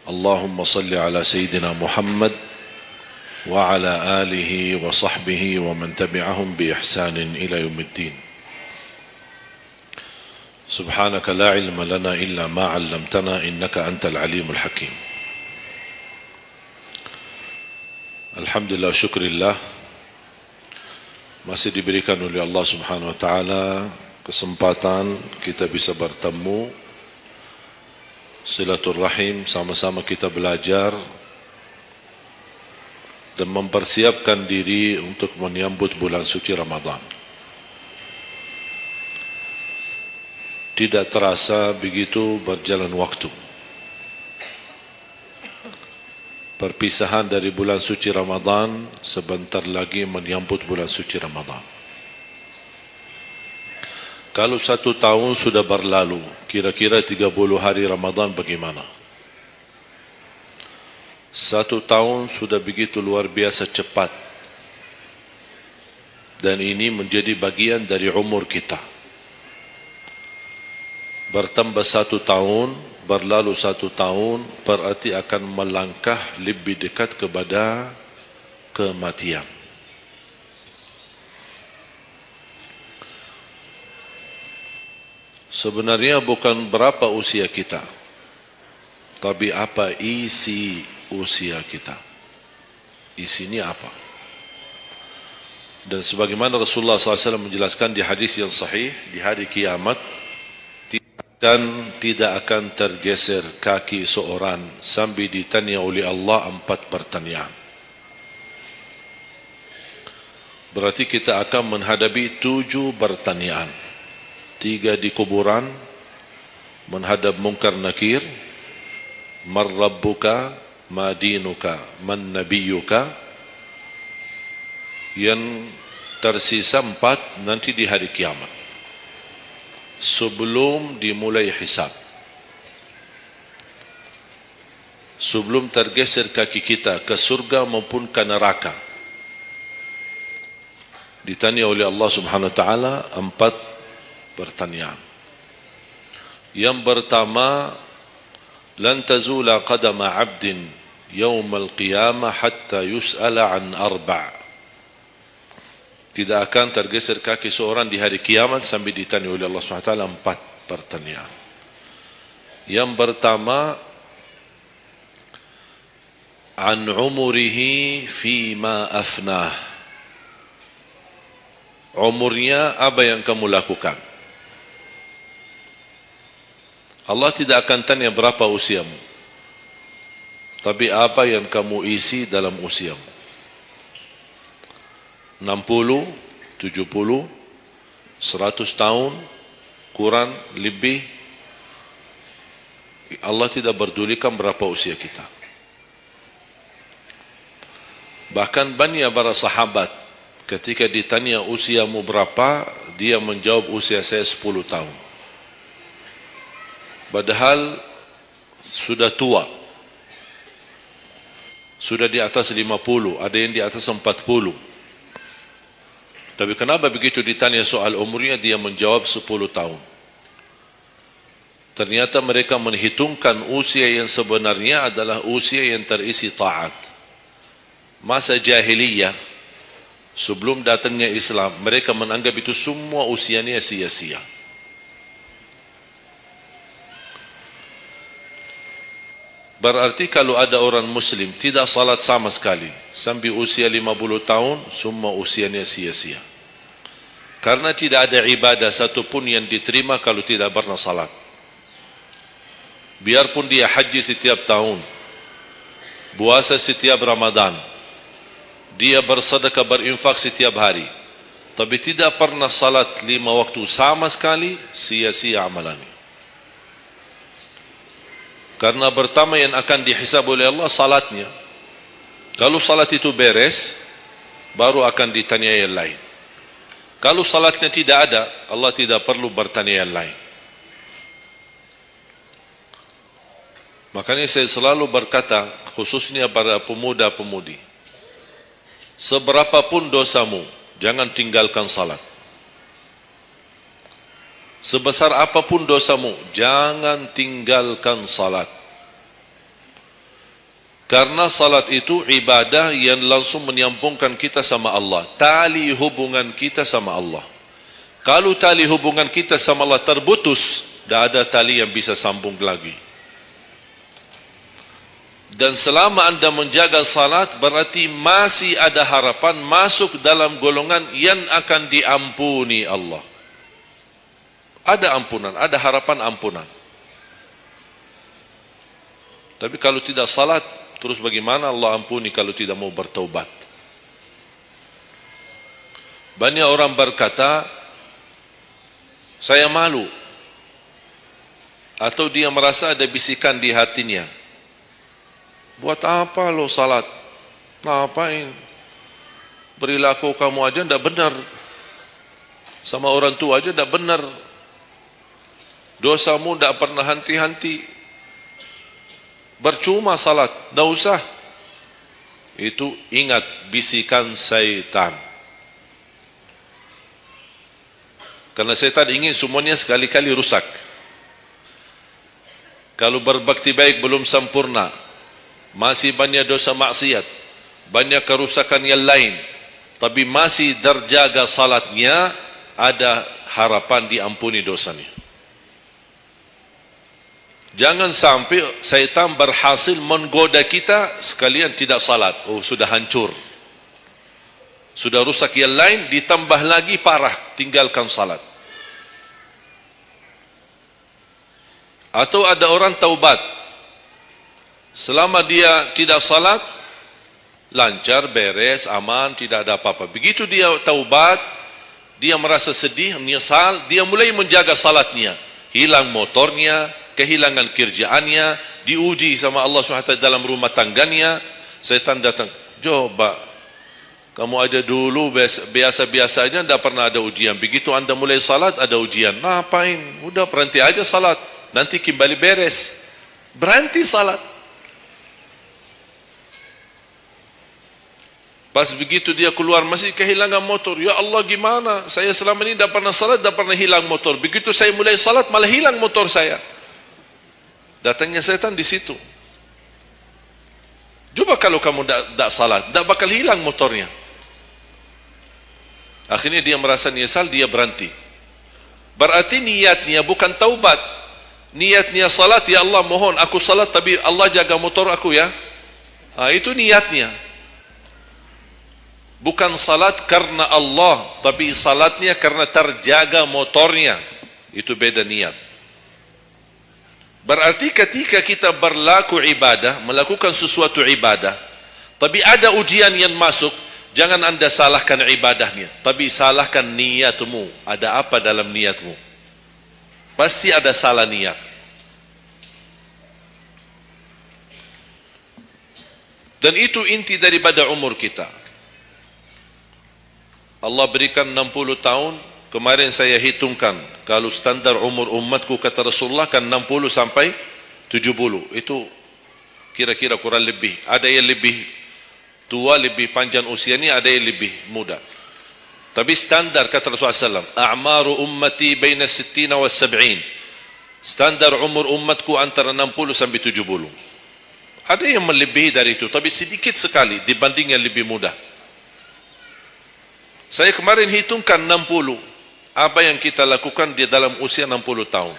Allahumma salli ala Sayyidina Muhammad wa ala alihi wa sahbihi wa man tabi'ahum bi ihsanin ila yaumiddin. Subhanaka la ilma lana illa ma 'allamtana innaka antal alimul hakim. Alhamdulillah, syukrillah, masih diberikan oleh Allah Subhanahu wa taala kesempatan kita bisa bertemu, silaturahim, sama-sama kita belajar dan mempersiapkan diri untuk menyambut bulan suci Ramadan. Tidak terasa begitu berjalan waktu. Perpisahan dari bulan suci Ramadan, sebentar lagi menyambut bulan suci Ramadan. Kalau 1 tahun sudah berlalu, kira-kira 30 hari Ramadan bagaimana? 1 tahun sudah begitu luar biasa cepat. Dan ini menjadi bagian dari umur kita. Bertambah 1 tahun, berlalu 1 tahun, berarti akan melangkah lebih dekat kepada kematian. Sebenarnya bukan berapa usia kita, tapi apa isi usia kita. Isinya apa? Dan sebagaimana Rasulullah SAW menjelaskan di hadis yang sahih, di hari kiamat tidak akan tergeser kaki seorang sambil ditanya oleh Allah 4 pertanyaan. Berarti kita akan menghadapi 7 pertanyaan. 3 di kuburan, menghadap munkar nakir, man rabbuka, ma dinuka, man nabiyuka. Yang tersisa 4 nanti di hari kiamat, sebelum dimulai hisab, sebelum tergeser kaki kita ke surga maupun ke neraka, ditanya oleh Allah Subhanahu wa taala 4 pertanyaan. Yang pertama, lan tazula qadama 'abdin yaumal qiyamah hatta yus'ala an 4. Tidak akan tergeser kaki seorang di hari kiamat sambil ditanya oleh Allah SWT 4 pertanyaan. Yang pertama, an umurihi fima afnah. Umurnya apa yang kamu lakukan? Allah tidak akan tanya berapa usiamu, tapi apa yang kamu isi dalam usiamu. 60, 70, 100 tahun, kurang, lebih, Allah tidak berdulikan berapa usia kita. Bahkan banyak para sahabat ketika ditanya usiamu berapa, dia menjawab usia saya 10 tahun. Padahal sudah tua, sudah di atas 50, ada yang di atas 40. Tapi kenapa begitu ditanya soal umurnya, dia menjawab 10 tahun. Ternyata mereka menghitungkan usia yang sebenarnya adalah usia yang terisi taat. Masa jahiliyah, sebelum datangnya Islam, mereka menganggap itu semua usianya sia-sia. Berarti kalau ada orang muslim tidak salat sama sekali sampai usia 50 tahun, semua usianya sia-sia. Karena tidak ada ibadah satupun yang diterima kalau tidak pernah salat. Biarpun dia haji setiap tahun, puasa setiap Ramadan, dia bersedekah, berinfak setiap hari, tapi tidak pernah salat 5 waktu sama sekali, sia-sia amalannya. Karena pertama yang akan dihisab oleh Allah salatnya. Kalau salat itu beres, baru akan ditanya yang lain. Kalau salatnya tidak ada, Allah tidak perlu bertanya yang lain. Makanya saya selalu berkata, khususnya para pemuda-pemudi, seberapapun dosamu, jangan tinggalkan salat. Sebesar apapun dosamu, jangan tinggalkan salat. Karena salat itu ibadah yang langsung menyambungkan kita sama Allah. Tali hubungan kita sama Allah. Kalau tali hubungan kita sama Allah terputus, tidak ada tali yang bisa sambung lagi. Dan selama anda menjaga salat, berarti masih ada harapan masuk dalam golongan yang akan diampuni Allah. Ada ampunan, ada harapan ampunan. Tapi kalau tidak salat, terus bagaimana Allah ampuni kalau tidak mau bertaubat? Banyak orang berkata, saya malu. Atau dia merasa ada bisikan di hatinya. Buat apa lo salat? Ngapain? Perilaku kamu aja tidak benar. Sama orang tua aja tidak benar. Dosamu tidak pernah henti-henti. Bercuma salat, tidak usah. Itu ingat bisikan syaitan. Karena syaitan ingin semuanya sekali-kali rusak. Kalau berbakti baik belum sempurna, masih banyak dosa maksiat, banyak kerusakan yang lain, tapi masih terjaga salatnya, ada harapan diampuni dosanya. Jangan sampai syaitan berhasil menggoda kita sekalian tidak salat. Oh, sudah hancur. Sudah rusak yang lain, ditambah lagi parah, tinggalkan salat. Atau ada orang taubat. Selama dia tidak salat, lancar, beres, aman, tidak ada apa-apa. Begitu dia taubat, dia merasa sedih, menyesal, dia mulai menjaga salatnya. Hilang motornya, kehilangan kerjaannya, diuji sama Allah SWT dalam rumah tangganya. Syaitan datang, coba kamu aja dulu biasa-biasa aja, tidak pernah ada ujian. Begitu anda mulai salat, ada ujian. Ngapain? Udah berhenti aja salat, nanti kembali beres. Berhenti salat. Pas begitu dia keluar masih kehilangan motor. Ya Allah, gimana? Saya selama ini tidak pernah salat, tidak pernah hilang motor. Begitu saya mulai salat, malah hilang motor saya. Datangnya setan di situ. Coba kalau kamu tidak salat, tidak bakal hilang motornya. Akhirnya dia merasa nyesal, dia berhenti. Berarti niatnya bukan taubat. Niatnya salat, ya Allah mohon aku salat tapi Allah jaga motor aku ya. Itu niatnya. Bukan salat karena Allah, tapi salatnya karena terjaga motornya. Itu beda niat. Berarti ketika kita berlaku ibadah, melakukan sesuatu ibadah, tapi ada ujian yang masuk, jangan anda salahkan ibadahnya, tapi salahkan niatmu. Ada apa dalam niatmu? Pasti ada salah niat. Dan itu inti daripada umur kita. Allah berikan 60 tahun. Kemarin saya hitungkan, kalau standar umur umatku kata Rasulullah kan 60 sampai 70. Itu kira-kira kurang lebih. Ada yang lebih tua, lebih panjang usianya, ada yang lebih muda. Tapi standar kata Rasulullah SAW, a'maru ummati baina 60 wa 70. Standar umur umatku antara 60 sampai 70. Ada yang melebihi dari itu, tapi sedikit sekali dibanding yang lebih muda. Saya kemarin hitungkan 60. Apa yang kita lakukan di dalam usia 60 tahun?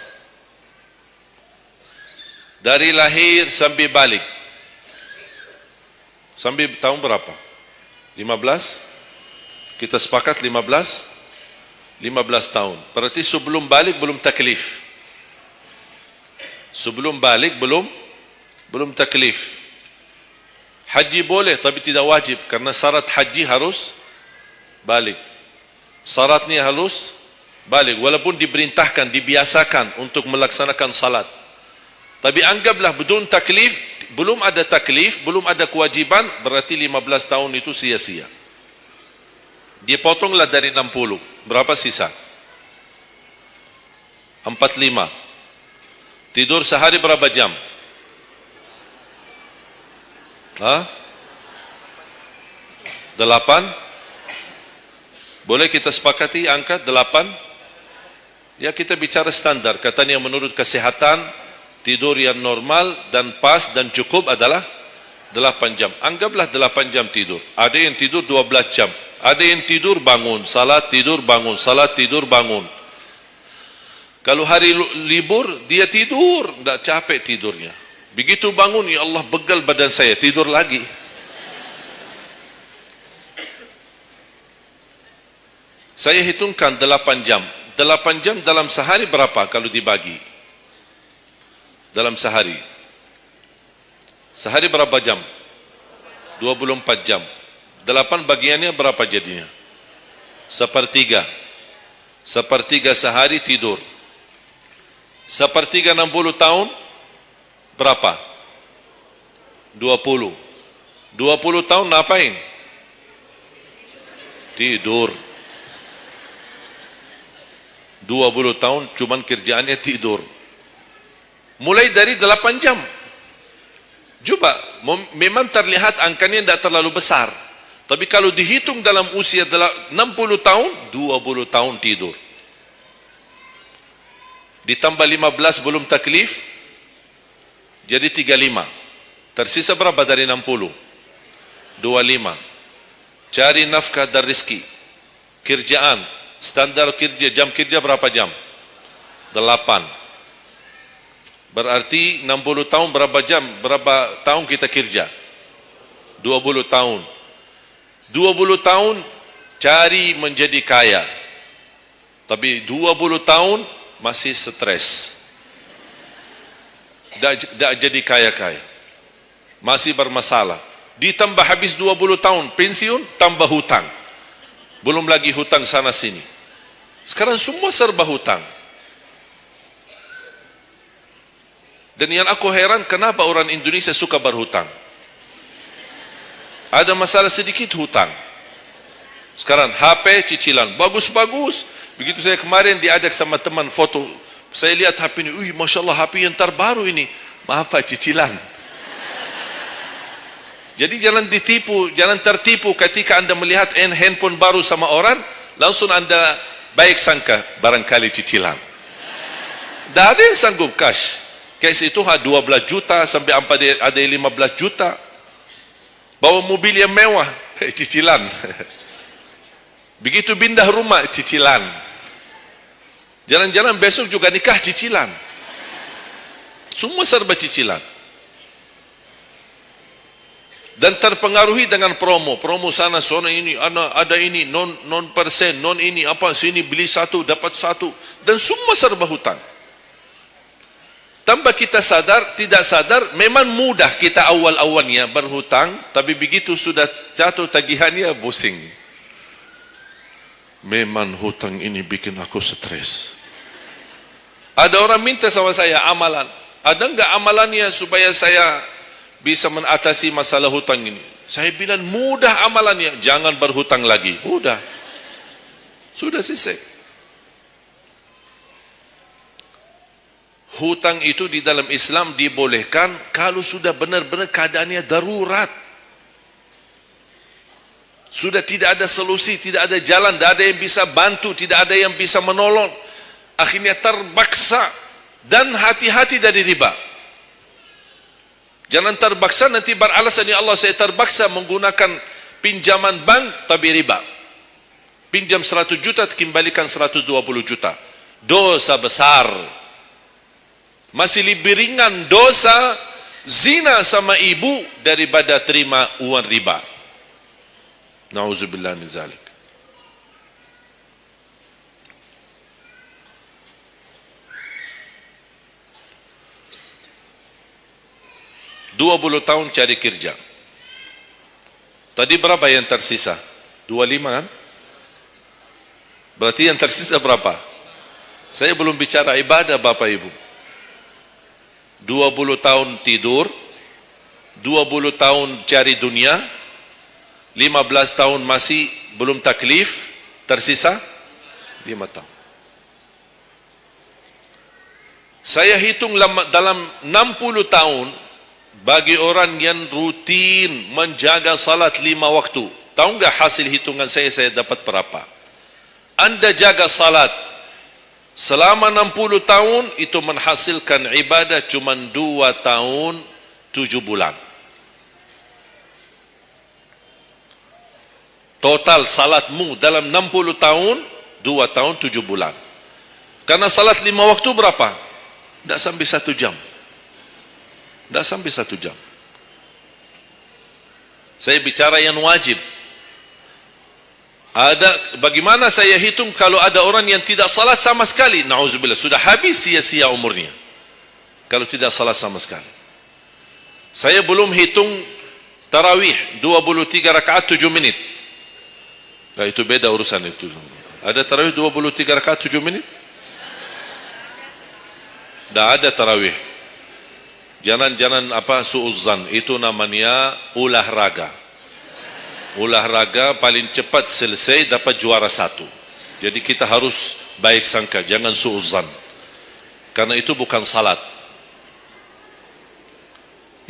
Dari lahir sampai balik. Sampai tahun berapa? 15? Kita sepakat 15? 15 tahun. Berarti sebelum balik belum taklif. Sebelum balik belum taklif. Haji boleh tapi tidak wajib, karena syarat haji harus balik. Syaratnya harus balik, walaupun diperintahkan, dibiasakan untuk melaksanakan salat. Tapi anggaplah bedun taklif, belum ada taklif, belum ada kewajiban, berarti 15 tahun itu sia-sia. Dipotonglah dari 60, berapa sisa? 45. Tidur sehari berapa jam? Hah? 8? Boleh kita sepakati angka 8? Ya, kita bicara standar. Katanya menurut kesehatan, tidur yang normal dan pas dan cukup adalah 8 jam. Anggaplah 8 jam tidur. Ada yang tidur 12 jam. Ada yang tidur bangun, salat tidur bangun, salat tidur bangun. Kalau hari libur, dia tidur, tak capek tidurnya. Begitu bangun, ya Allah begal badan saya, tidur lagi. Saya hitungkan 8 jam. 8 jam dalam sehari berapa kalau dibagi? Dalam sehari. Sehari berapa jam? 24 jam. 8 bagiannya berapa jadinya? Sepertiga. Sepertiga sehari tidur. Sepertiga 60 tahun berapa? 20. 20 tahun ngapain? Tidur. 20 tahun cuman kerjaannya tidur. Mulai dari 8 jam. Coba, memang terlihat angkanya tidak terlalu besar. Tapi kalau dihitung dalam usia 60 tahun, 20 tahun tidur. Ditambah 15 belum taklif, jadi 35. Tersisa berapa dari 60? 25. Cari nafkah dan rizki. Kerjaan, standar kerja, jam kerja berapa jam? 8. Berarti 60 tahun berapa jam? Berapa tahun kita kerja? 20 tahun. 20 tahun cari menjadi kaya. Tapi 20 tahun masih stres. Tak jadi kaya-kaya. Masih bermasalah. Ditambah habis 20 tahun pensiun, tambah hutang. Belum lagi hutang sana sini. Sekarang semua serba hutang. Dan yang aku heran, kenapa orang Indonesia suka berhutang? Ada masalah sedikit hutang. Sekarang HP cicilan bagus-bagus. Begitu saya kemarin diajak sama teman foto, saya lihat HP ini, Masya Allah HP yang terbaru ini. Maaf Pak, cicilan. Jadi jangan ditipu, jangan tertipu ketika anda melihat handphone baru sama orang, langsung anda baik sangka barangkali cicilan. Tak ada yang sanggup cash. Cash itu 12 juta sampai ada 15 juta. Bawa mobil yang mewah, cicilan. Begitu pindah rumah, cicilan. Jalan-jalan besok juga nikah, cicilan. Semua serba cicilan. Dan terpengaruhi dengan promo. Promo sana, sana ini, ada ini, non persen, non ini, apa, sini beli satu, dapat satu. Dan semua serba hutang. Tanpa kita sadar, tidak sadar, memang mudah kita awal-awalnya berhutang, tapi begitu sudah jatuh tagihannya, pusing. Memang hutang ini bikin aku stres. Ada orang minta sama saya amalan. Ada enggak amalannya supaya saya bisa mengatasi masalah hutang ini? Saya bilang mudah amalannya, jangan berhutang lagi. Mudah. Sudah selesai. Hutang itu di dalam Islam dibolehkan kalau sudah benar-benar keadaannya darurat. Sudah tidak ada solusi, tidak ada jalan, tidak ada yang bisa bantu, tidak ada yang bisa menolong. Akhirnya terpaksa. Dan hati-hati dari riba. Jangan terpaksa nanti beralasan, ya Allah saya terpaksa menggunakan pinjaman bank tapi riba. Pinjam 100 juta, kembalikan 120 juta. Dosa besar. Masih lebih ringan dosa zina sama ibu daripada terima uang riba. Nauzubillah min zalik. Dua 20 tahun cari kerja. Tadi berapa yang tersisa? 25 kan? Berarti yang tersisa berapa? Saya belum bicara ibadah Bapak Ibu. 20 tahun tidur, 20 tahun cari dunia, 15 tahun masih belum taklif, tersisa 5 tahun. Saya hitung dalam 60 tahun, bagi orang yang rutin menjaga salat 5 waktu, tahu enggak hasil hitungan saya dapat berapa? Anda jaga salat selama 60 tahun, itu menghasilkan ibadah cuma 2 tahun 7 bulan. Total salatmu dalam 60 tahun, 2 tahun 7 bulan. Karena salat 5 waktu berapa? Tidak sampai 1 jam. Tidak sampai 1 jam. Saya bicara yang wajib. Bagaimana saya hitung kalau ada orang yang tidak salat sama sekali? Na'udzubillah, sudah habis sia-sia umurnya kalau tidak salat sama sekali. Saya belum hitung tarawih 23 rakaat 7 menit. Nah, itu beda urusan itu. Ada tarawih 23 rakaat 7 menit? Tidak ada tarawih. Jangan su'uzzan. Itu namanya olahraga. Olahraga paling cepat selesai dapat juara 1. Jadi kita harus baik sangka, jangan su'uzzan. Karena itu bukan salat.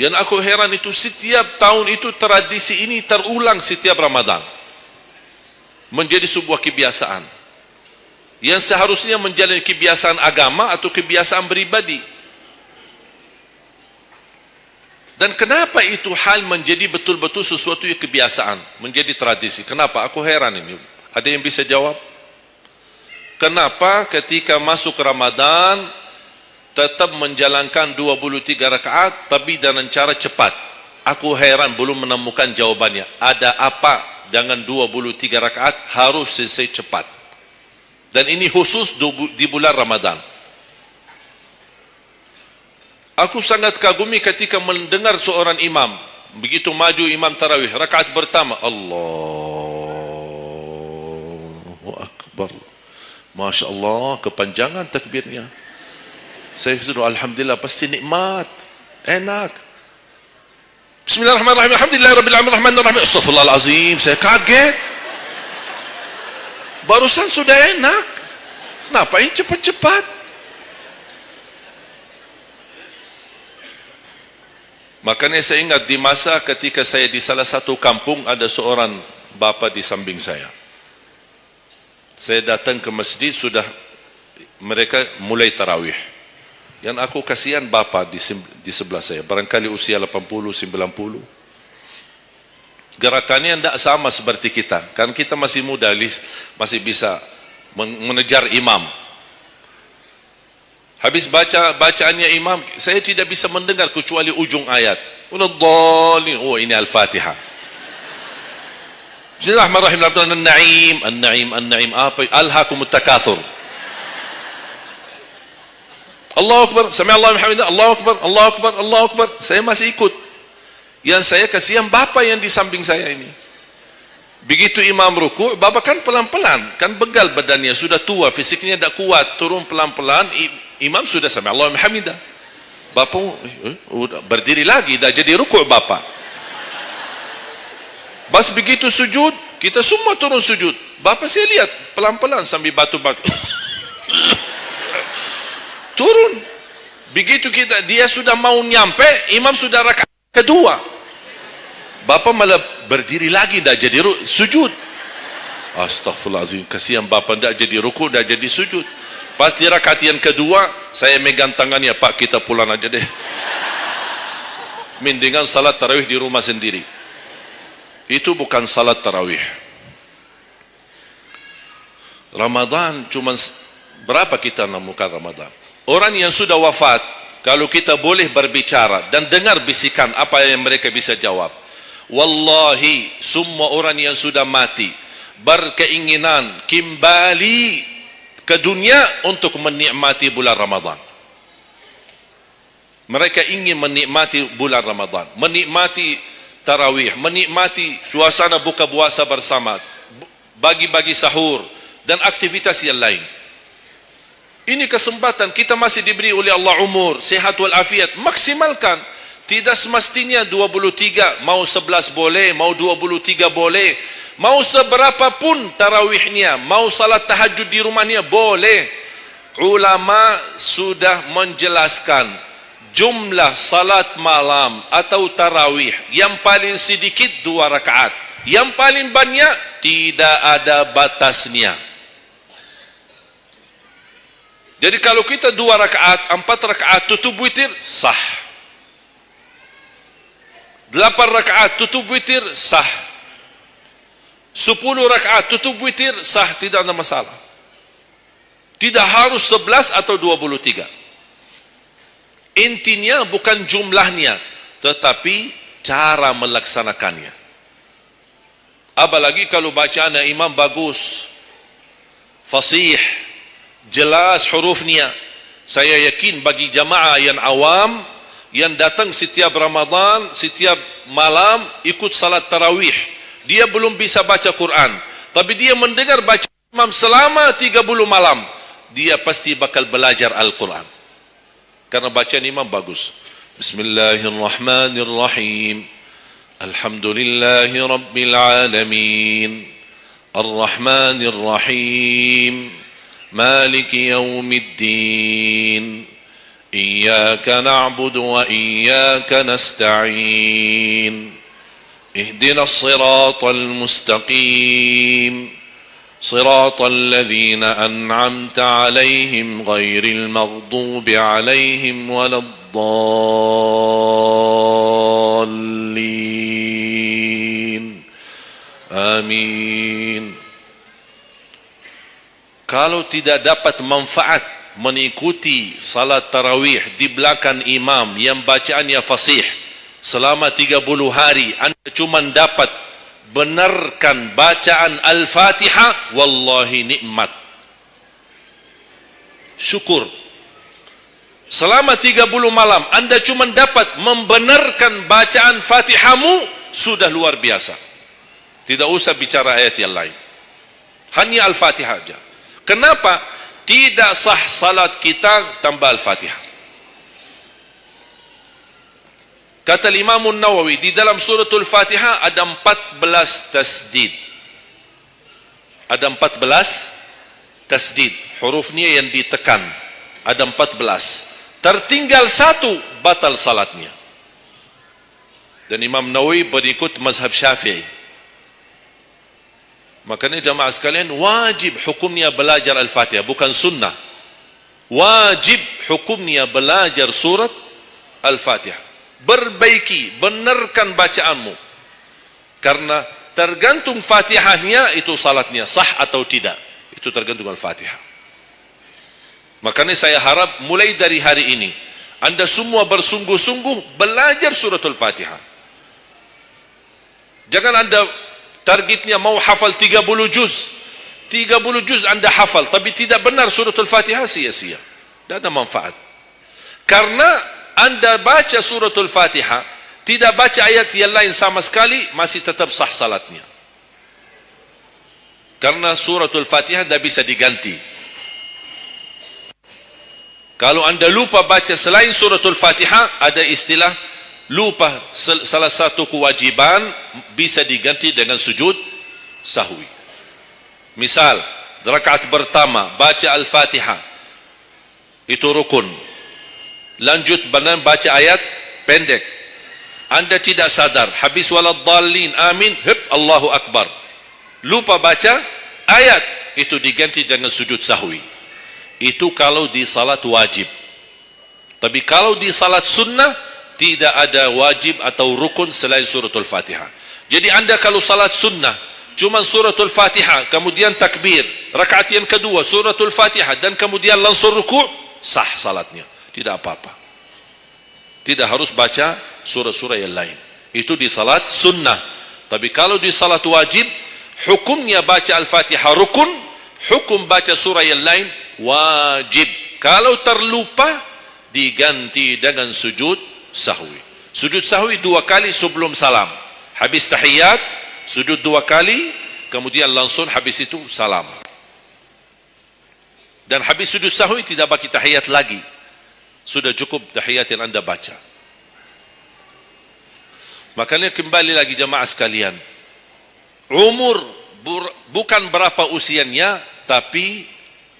Yang aku heran itu setiap tahun itu tradisi ini terulang setiap Ramadan. Menjadi sebuah kebiasaan. Yang seharusnya menjalani kebiasaan agama atau kebiasaan beribadi. Dan kenapa itu hal menjadi betul-betul sesuatu yang kebiasaan, menjadi tradisi? Kenapa? Aku heran ini. Ada yang bisa jawab? Kenapa ketika masuk Ramadan tetap menjalankan 23 rakaat tapi dengan cara cepat? Aku heran belum menemukan jawabannya. Ada apa dengan 23 rakaat harus selesai cepat? Dan ini khusus di bulan Ramadan. Aku sangat kagumi ketika mendengar seorang imam begitu maju imam tarawih rakaat pertama, Allahu Akbar, Masya Allah, kepanjangan takbirnya. Saya sudah alhamdulillah, pasti nikmat, enak. Bismillahirrahmanirrahim, alhamdulillahirabbil alamin, astaghfirullahalazim. Saya kaget, barusan sudah enak, kenapa ini cepat-cepat? Makanya saya ingat di masa ketika saya di salah satu kampung, ada seorang bapa di samping saya. Saya datang ke masjid, sudah mereka mulai tarawih. Yang aku kasihan bapa di sebelah saya, barangkali usia 80, 90. Gerakannya tidak sama seperti kita. Kan kita masih muda, masih bisa mengejar imam. Habis bacaannya imam, saya tidak bisa mendengar kecuali ujung ayat. Oh, ini Al-Fatihah. Bismillahirrahmanirrahim. An-Na'im. Apa? Alhaakumut takatsur. Allahu Akbar. Sami'allahu liman hamidah. Allahu Akbar. Allahu Akbar. Allahu Akbar. Saya masih ikut. Yang saya kasihan bapa yang di samping saya ini. Begitu imam ruku', bapa kan pelan-pelan, kan begal badannya, sudah tua, fisiknya tidak kuat, turun pelan-pelan. Imam sudah sampai Allahu liman hamidah. Bapa berdiri lagi, dah jadi rukuk bapa. Bas begitu sujud, kita semua turun sujud. Bapa saya lihat pelan-pelan sambil batu-batu. Turun. Begitu dia sudah mau nyampe, imam sudah rakaat kedua. Bapa malah berdiri lagi, dah jadi sujud. Astaghfirullahaladzim, kasihan bapa, dah jadi rukuk, dah jadi sujud. Pas di rakaat yang kedua, saya megang tangannya, Pak, kita pulang aja deh. Mendingan salat tarawih di rumah sendiri. Itu bukan salat tarawih. Ramadan cuma berapa kita menemukan Ramadan? Orang yang sudah wafat, kalau kita boleh berbicara dan dengar bisikan, apa yang mereka bisa jawab? Wallahi, semua orang yang sudah mati berkeinginan kembali ke dunia untuk menikmati bulan Ramadan. Mereka ingin menikmati bulan Ramadan, menikmati tarawih, menikmati suasana buka puasa bersama, bagi-bagi sahur dan aktivitas yang lain. Ini kesempatan, kita masih diberi oleh Allah umur, sehat walafiat, maksimalkan. Tidak semestinya 23, mau 11 boleh, mau 23 boleh, mau seberapapun tarawihnya, mau salat tahajud di rumahnya boleh. Ulama sudah menjelaskan jumlah salat malam atau tarawih yang paling sedikit 2 rakaat, yang paling banyak tidak ada batasnya. Jadi kalau kita 2 rakaat, 4 rakaat tutup witir, sah. 8 rakaat tutup witir, sah. 10 rakaat tutup witir, sah, tidak ada masalah. Tidak harus 11 atau 23. Intinya bukan jumlahnya, tetapi cara melaksanakannya. Apalagi kalau bacaan imam bagus, fasih, jelas hurufnya. Saya yakin bagi jamaah yang awam, yang datang setiap Ramadan, setiap malam ikut salat tarawih, dia belum bisa baca Quran, tapi dia mendengar baca imam selama 30 malam, dia pasti bakal belajar Al-Quran karena bacaan imam bagus. Bismillahirrahmanirrahim. Alhamdulillahi rabbil alamin. Ar-Rahmanir-Rahim. Maliki yaumiddin. Iyyaka na'budu wa iyyaka nasta'in. Ihdinas siratal mustaqim. Siratal ladzina an'amta 'alaihim ghairil maghdubi 'alaihim waladdallin. Amin. Kalau tidak dapat manfaat mengikuti salat tarawih di belakang imam yang bacaannya fasih selama 30 hari, anda cuma dapat benarkan bacaan Al-Fatihah, wallahi nikmat, syukur. Selama 30 malam anda cuma dapat membenarkan bacaan Fatihahmu, sudah luar biasa. Tidak usah bicara ayat yang lain, hanya Al-Fatihah saja. Kenapa? Tidak sah salat kita tanpa Al-Fatihah. Kata Imam Nawawi, di dalam suratul Fatihah ada 14 tasdid. Ada 14 tasdid, hurufnya yang ditekan. Ada 14. Tertinggal satu, batal salatnya. Dan Imam Nawawi berikut mazhab Syafi'i. Makanya jamaah sekalian, wajib hukumnya belajar Al-Fatihah, bukan sunnah. Wajib hukumnya belajar surat Al-Fatihah. Perbaiki, benarkan bacaanmu, karena tergantung Fatihahnya itu salatnya sah atau tidak, itu tergantung Al-Fatihah. Makanya saya harap mulai dari hari ini anda semua bersungguh-sungguh belajar suratul Fatihah. Jangan anda targetnya mau hafal 30 juz. 30 juz anda hafal tapi tidak benar suratul Fatihah, sia-sia, tidak ada manfaat. Karena anda baca suratul Fatihah, tidak baca ayat yang lain sama sekali, masih tetap sah salatnya. Karena suratul Fatihah tidak bisa diganti. Kalau anda lupa baca selain suratul Fatihah, ada istilah lupa salah satu kewajiban, bisa diganti dengan sujud sahwi. Misal, rakaat pertama baca Al-Fatihah, itu rukun. Lanjut baca ayat pendek, anda tidak sadar, habis waladdallin, amin, Allahu Akbar, lupa baca ayat, itu diganti dengan sujud sahwi. Itu kalau di salat wajib. Tapi kalau di salat sunnah, tidak ada wajib atau rukun selain suratul Fatihah. Jadi anda kalau salat sunnah cuma suratul Fatihah, kemudian takbir, rakaat yang kedua suratul Fatihah, dan kemudian langsung ruku', sah salatnya, tidak apa-apa. Tidak harus baca surah-surah yang lain. Itu di salat sunnah. Tapi kalau di salat wajib, hukumnya baca Al-Fatihah rukun, hukum baca surah yang lain wajib. Kalau terlupa, diganti dengan sujud sahwi. Sujud sahwi 2 kali sebelum salam. Habis tahiyat, sujud 2 kali, kemudian langsung habis itu salam. Dan habis sujud sahwi tidak bagi tahiyat lagi. Sudah cukup tahiyat yang anda baca. Makanya kembali lagi jamaah sekalian, umur bukan berapa usianya, tapi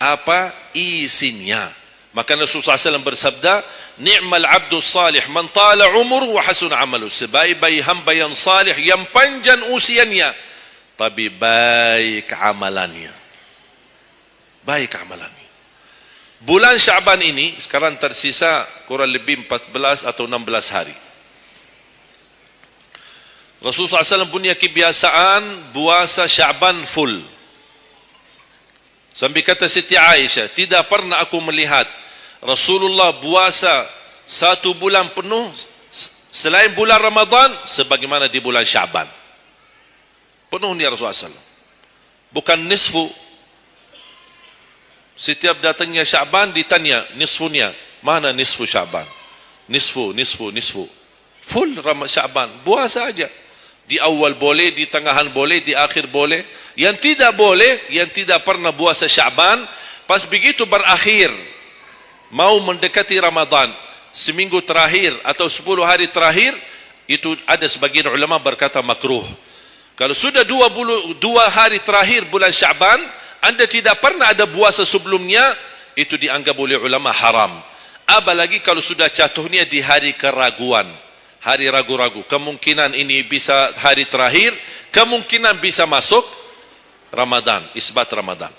apa isinya. Makanya Rasulullah SAW bersabda, ni'mal abdus salih man tala umur wa hasun amalu. Sebaik-baik hamba yang salih, yang panjang usianya, tapi baik amalannya. Baik amalannya. Bulan Syaban ini sekarang tersisa kurang lebih 14 atau 16 hari. Rasulullah SAW punya kebiasaan puasa Sya'ban full. Sampai kata Siti Aisyah, tidak pernah aku melihat Rasulullah puasa 1 bulan penuh selain bulan Ramadan sebagaimana di bulan Sya'ban. Penuh ni Rasulullah SAW. Bukan nisfu. Setiap datangnya Sya'ban ditanya nisfunya. Mana nisfu Sya'ban? Nisfu. Full Sya'ban. Puasa saja. Di awal boleh, di tengahan boleh, di akhir boleh. Yang tidak boleh, yang tidak pernah puasa Sya'ban, pas begitu berakhir, mau mendekati Ramadan, seminggu terakhir atau 10 hari terakhir, itu ada sebagian ulama berkata makruh. Kalau sudah 2 hari terakhir bulan Sya'ban, anda tidak pernah ada puasa sebelumnya, itu dianggap oleh ulama haram. Apalagi kalau sudah jatuhnya di hari keraguan, hari ragu-ragu, kemungkinan ini bisa hari terakhir, kemungkinan bisa masuk Ramadan, isbat Ramadan.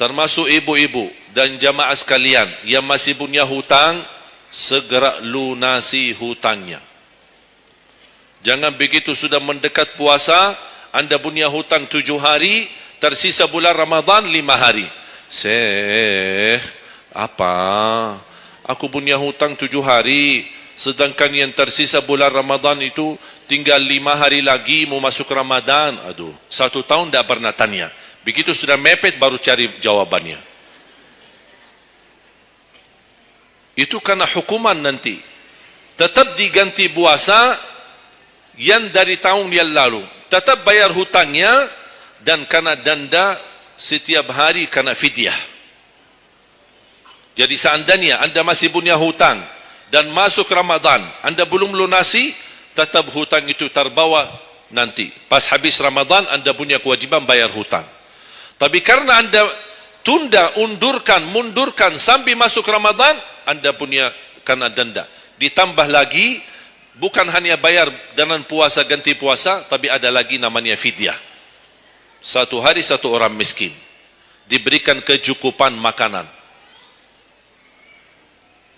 Termasuk ibu-ibu dan jamaah sekalian yang masih punya hutang, segera lunasi hutangnya. Jangan begitu sudah mendekat puasa, anda punya hutang 7 hari, tersisa bulan Ramadan 5 hari. Syekh, apa? Aku punya hutang 7 hari, sedangkan yang tersisa bulan Ramadan itu tinggal 5 hari lagi mau masuk Ramadan. Aduh, 1 tahun tidak pernah tanya. Begitu sudah mepet baru cari jawabannya. Itu karena hukuman nanti. Tetap diganti puasa yang dari tahun yang lalu. Tetap bayar hutangnya dan kena denda setiap hari kena fidyah. Jadi seandainya anda masih punya hutang dan masuk Ramadan, anda belum lunasi, tetap hutang itu terbawa nanti. Pas habis Ramadan, anda punya kewajiban bayar hutang. Tapi karena anda tunda, mundurkan sampai masuk Ramadan, anda punya kena denda. Ditambah lagi, bukan hanya bayar dengan puasa ganti puasa, tapi ada lagi namanya fidyah. 1 hari 1 orang miskin. Diberikan kecukupan makanan.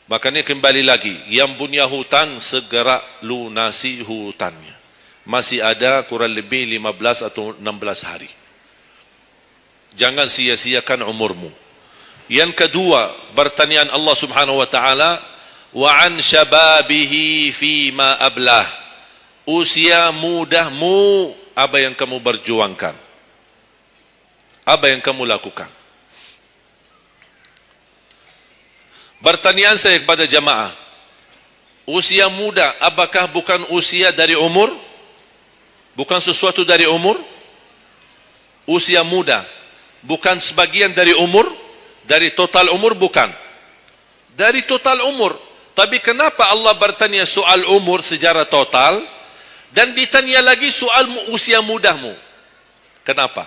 Makanya kembali lagi, yang punya hutang segera lunasi hutangnya. Masih ada kurang lebih 15 atau 16 hari. Jangan sia-siakan umurmu. Yang kedua, pertanyaan Allah Subhanahu wa taala, wa an syababihi fima ablah. Usia mudahmu, apa yang kamu berjuangkan? Apa yang kamu lakukan? Pertanyaan saya kepada jamaah, usia muda apakah bukan usia dari umur? Bukan sesuatu dari umur? Usia muda bukan sebagian dari umur? Dari total umur bukan? Dari total umur. Tapi kenapa Allah bertanya soal umur secara total dan ditanya lagi soal usia mudahmu? Kenapa?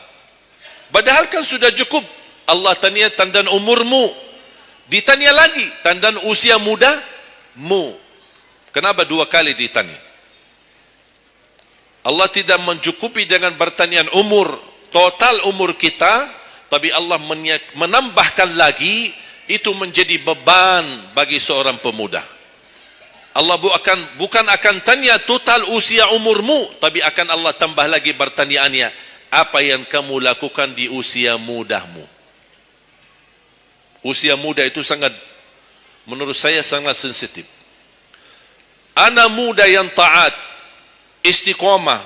Padahal kan sudah cukup Allah tanya tentang umurmu, ditanya lagi tentang usia mudamu. Kenapa 2 kali ditanya? Allah tidak mencukupi dengan pertanyaan umur, total umur kita, tapi Allah menambahkan lagi, itu menjadi beban bagi seorang pemuda. Allah bukan akan tanya total usia umurmu, tapi akan Allah tambah lagi pertanyaannya, apa yang kamu lakukan di usia mudahmu? Usia muda itu menurut saya sangat sensitif. Anak muda yang taat, istiqamah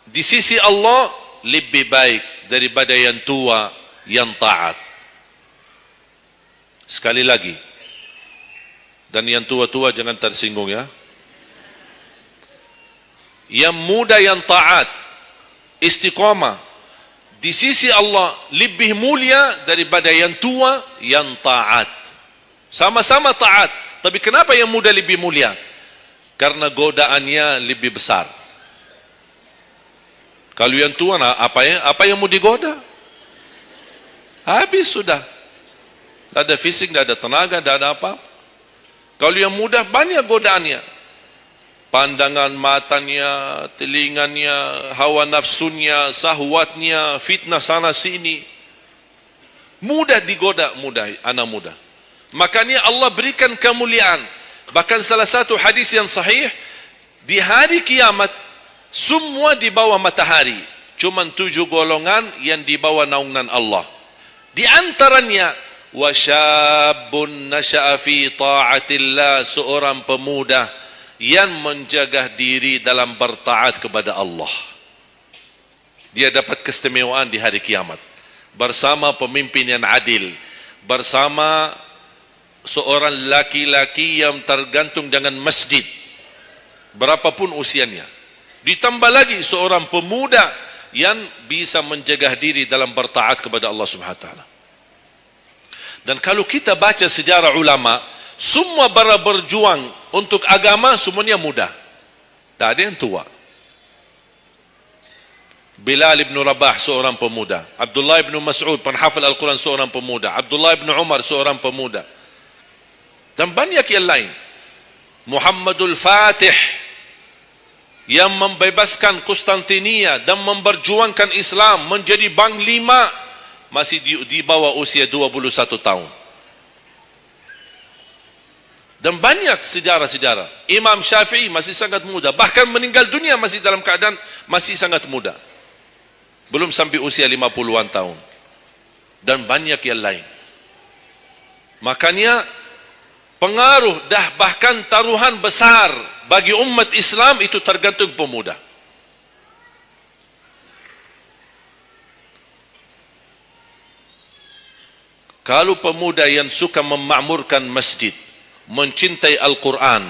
di sisi Allah lebih baik daripada yang tua yang taat. Sekali lagi, dan yang tua-tua jangan tersinggung ya. Yang muda yang taat, istiqamah di sisi Allah lebih mulia daripada yang tua yang taat. Sama-sama taat, tapi kenapa yang muda lebih mulia? Karena godaannya lebih besar. Kalau yang tua, apa yang mau digoda? Habis sudah. Tidak ada fisik, tidak ada tenaga, tidak ada apa. Kalau yang muda banyak godaannya. Pandangan matanya, telinganya, hawa nafsunya, sahwatnya, fitnah sana sini. Mudah digoda, anak muda. Makanya Allah berikan kemuliaan. Bahkan salah satu hadis yang sahih, Di hari kiamat, semua di bawah matahari. Cuma 7 golongan yang di bawah naungan Allah. Di antaranya, wasyabun nasya'a fi ta'atillah, seorang pemuda yang menjaga diri dalam bertaat kepada Allah. Dia dapat keistimewaan di hari kiamat. Bersama pemimpin yang adil. Bersama seorang laki-laki yang tergantung dengan masjid. Berapapun usianya. Ditambah lagi seorang pemuda yang bisa menjaga diri dalam bertaat kepada Allah Subhanahu wa taala. Dan kalau kita baca sejarah ulama, semua para berjuang untuk agama semuanya muda. Tak ada yang tua. Bilal ibn Rabah seorang pemuda, Abdullah ibn Mas'ud penghafal Al-Quran seorang pemuda, Abdullah ibn Umar seorang pemuda, dan banyak yang lain. Muhammadul Fatih yang membebaskan Konstantinia dan memperjuangkan Islam menjadi panglima, masih di bawah usia 21 tahun. Dan banyak sejarah-sejarah. Imam Syafi'i masih sangat muda, bahkan meninggal dunia masih dalam keadaan masih sangat muda, belum sampai usia 50-an tahun. Dan banyak yang lain. Makanya pengaruh bahkan taruhan besar bagi umat Islam itu tergantung pemuda. Kalau pemuda yang suka memakmurkan masjid, mencintai Al-Quran,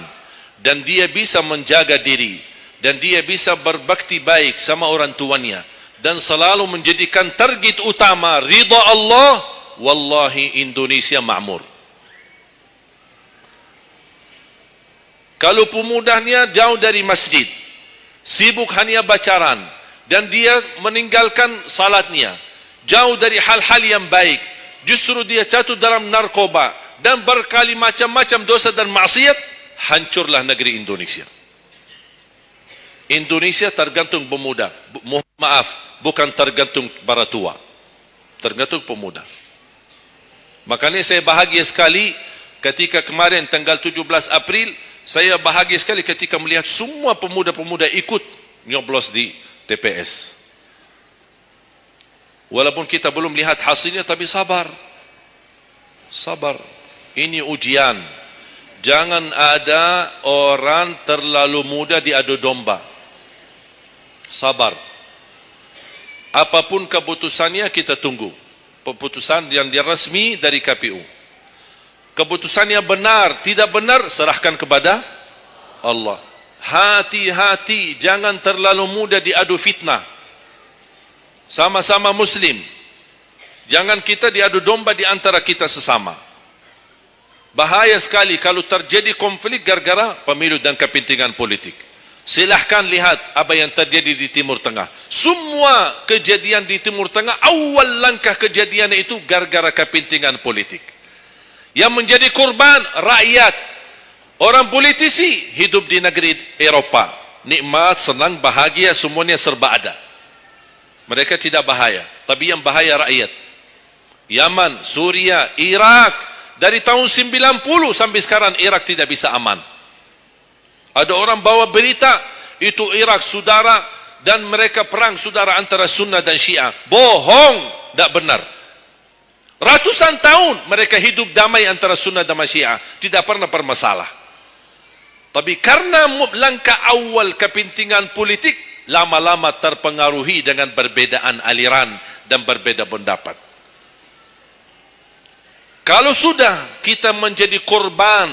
dan dia bisa menjaga diri, dan dia bisa berbakti baik sama orang tuanya, dan selalu menjadikan target utama ridha Allah, wallahi Indonesia makmur. Kalau pemudanya jauh dari masjid, sibuk hanya bacaran, dan dia meninggalkan salatnya, jauh dari hal-hal yang baik, justru dia jatuh dalam narkoba dan berkali macam-macam dosa dan maksiat, hancurlah negeri Indonesia. Indonesia tergantung pemuda. Maaf, bukan tergantung para tua, tergantung pemuda. Makanya saya bahagia sekali ketika kemarin tanggal 17 April, saya bahagia sekali ketika melihat semua pemuda-pemuda ikut nyoblos di TPS. Walaupun kita belum lihat hasilnya, tapi sabar. Sabar. Ini ujian. Jangan ada orang terlalu muda diadu domba. Sabar. Apapun keputusannya kita tunggu. Keputusan yang resmi dari KPU. Keputusannya benar, tidak benar, serahkan kepada Allah. Hati-hati, jangan terlalu muda diadu fitnah. Sama-sama Muslim. Jangan kita diadu domba di antara kita sesama. Bahaya sekali kalau terjadi konflik gara-gara pemilu dan kepentingan politik. Silahkan lihat apa yang terjadi di Timur Tengah. Semua kejadian di Timur Tengah, awal langkah kejadian itu gara-gara kepentingan politik. Yang menjadi korban rakyat. Orang politisi hidup di negeri Eropa, nikmat, senang, bahagia, semuanya serba ada. Mereka tidak bahaya, tapi yang bahaya rakyat. Yaman, Suria, Irak, dari tahun 90 sampai sekarang Irak tidak bisa aman. Ada orang bawa berita itu Irak saudara, dan mereka perang saudara antara Sunnah dan Syiah. Bohong, tidak benar. Ratusan tahun mereka hidup damai antara Sunnah dan Syiah, tidak pernah bermasalah. Tapi karena langkah awal kepentingan politik, lama-lama terpengaruhi dengan perbedaan aliran dan berbeda pendapat. Kalau sudah kita menjadi korban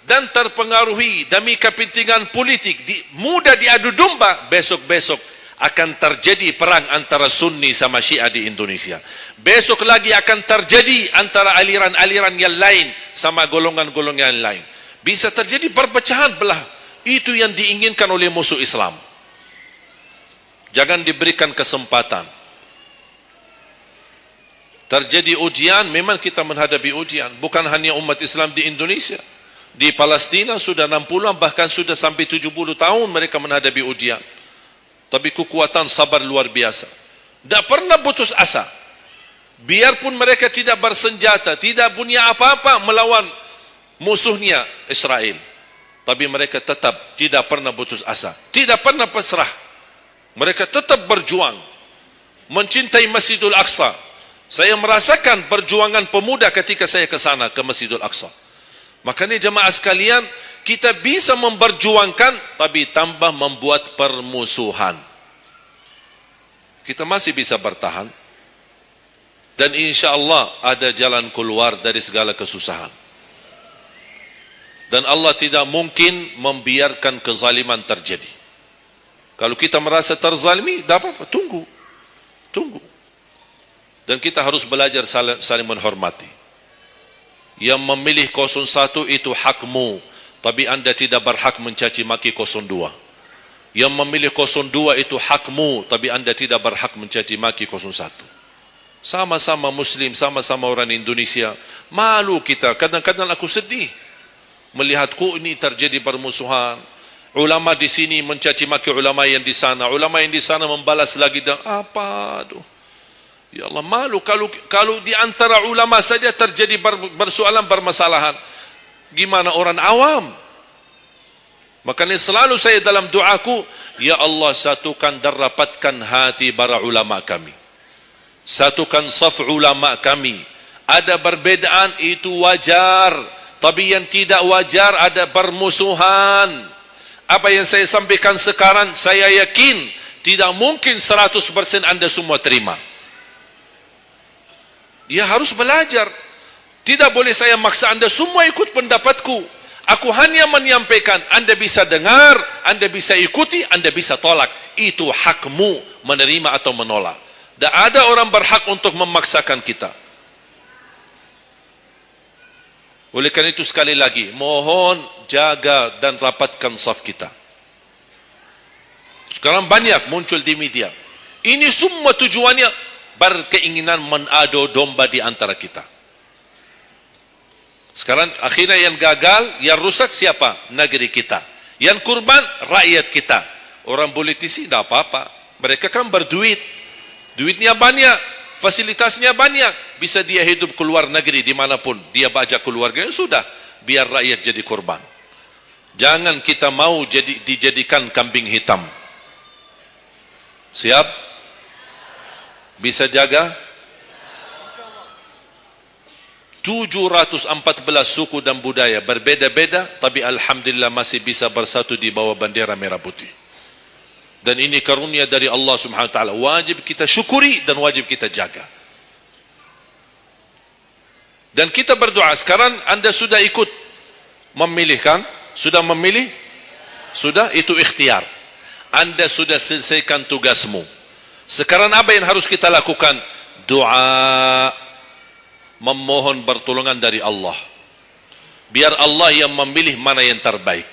dan terpengaruhi demi kepentingan politik, mudah diadu domba, besok-besok akan terjadi perang antara Sunni sama Syiah di Indonesia. Besok lagi akan terjadi antara aliran-aliran yang lain sama golongan-golongan yang lain. Bisa terjadi perpecahan belah. Itu yang diinginkan oleh musuh Islam. Jangan diberikan kesempatan. Terjadi ujian, memang kita menghadapi ujian. Bukan hanya umat Islam di Indonesia. Di Palestina sudah 60, bahkan sudah sampai 70 tahun mereka menghadapi ujian. Tapi kekuatan sabar luar biasa. Tidak pernah putus asa. Biarpun mereka tidak bersenjata, tidak punya apa-apa melawan musuhnya Israel. Tapi mereka tetap tidak pernah putus asa, tidak pernah pasrah. Mereka tetap berjuang, mencintai Masjidul Aqsa. Saya merasakan perjuangan pemuda ketika saya ke sana, ke Masjidul Aqsa. Makanya jemaah sekalian, kita bisa memperjuangkan, tapi tanpa membuat permusuhan. Kita masih bisa bertahan. Dan insya Allah ada jalan keluar dari segala kesusahan. Dan Allah tidak mungkin membiarkan kezaliman terjadi. Kalau kita merasa terzalimi, tak apa-apa, tunggu. Dan kita harus belajar saling menghormati. Yang memilih 01 itu hakmu, tapi anda tidak berhak mencaci maki 02. Yang memilih 02 itu hakmu, tapi anda tidak berhak mencaci maki 01. Sama-sama Muslim, sama-sama orang Indonesia. Malu kita, kadang-kadang aku sedih melihatku ini terjadi permusuhan. Ulama di sini mencaci maki ulama yang di sana, ulama yang di sana membalas lagi dan apa aduh. Ya Allah, malu kalau di antara ulama saja terjadi persoalan permasalahan. Gimana orang awam? Makanya selalu saya dalam doaku, ya Allah satukan dan rapatkan hati para ulama kami. Satukan saf ulama kami. Ada perbedaan itu wajar, tapi yang tidak wajar ada permusuhan. Apa yang saya sampaikan sekarang, saya yakin tidak mungkin 100% anda semua terima. Ya harus belajar. Tidak boleh saya maksa anda semua ikut pendapatku. Aku hanya menyampaikan, anda bisa dengar, anda bisa ikuti, anda bisa tolak. Itu hakmu menerima atau menolak. Dan ada orang berhak untuk memaksakan kita. Oleh karena itu sekali lagi, mohon jaga dan rapatkan saf kita. Sekarang banyak muncul di media. Ini semua tujuannya berkeinginan menado domba di antara kita. Sekarang akhirnya yang gagal, yang rusak siapa? Negeri kita. Yang kurban, rakyat kita. Orang politisi tidak apa-apa. Mereka kan berduit. Duitnya banyak, fasilitasnya banyak. Bisa dia hidup keluar negeri dimanapun. Dia bajak keluarganya, sudah. Biar rakyat jadi korban. Jangan kita mau dijadikan kambing hitam. Siap? Bisa jaga? 714 suku dan budaya berbeda-beda, tapi alhamdulillah masih bisa bersatu di bawah bendera merah putih. Dan ini karunia dari Allah Subhanahu wa taala. Wajib kita syukuri dan wajib kita jaga. Dan kita berdoa. Sekarang anda sudah ikut memilih kan? Sudah memilih? Sudah, itu ikhtiar. Anda sudah selesaikan tugasmu. Sekarang apa yang harus kita lakukan? Doa, memohon pertolongan dari Allah. Biar Allah yang memilih mana yang terbaik.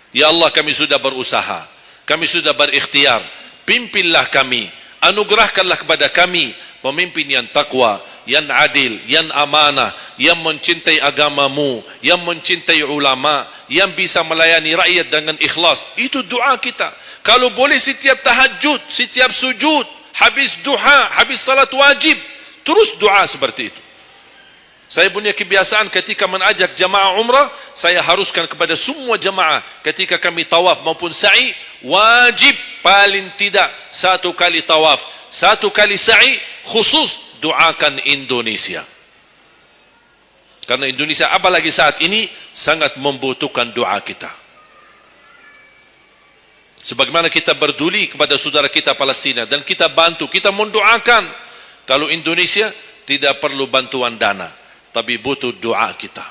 Ya Allah, kami sudah berusaha, kami sudah berikhtiar. Pimpinlah kami, anugerahkanlah kepada kami pemimpin yang takwa, yang adil, yang amanah, yang mencintai agamamu, yang mencintai ulama, yang bisa melayani rakyat dengan ikhlas. Itu doa kita. Kalau boleh setiap tahajud, setiap sujud, habis duha, habis salat wajib, terus doa seperti itu. Saya punya kebiasaan ketika mengajak jamaah umrah, saya haruskan kepada semua jamaah ketika kami tawaf maupun sa'i, wajib paling tidak 1 kali tawaf, 1 kali sa'i, khusus doakan Indonesia. Karena Indonesia apalagi saat ini sangat membutuhkan doa kita. Sebagaimana kita berduli kepada saudara kita Palestina dan kita bantu, kita mendoakan. Kalau Indonesia tidak perlu bantuan dana, tapi butuh doa kita.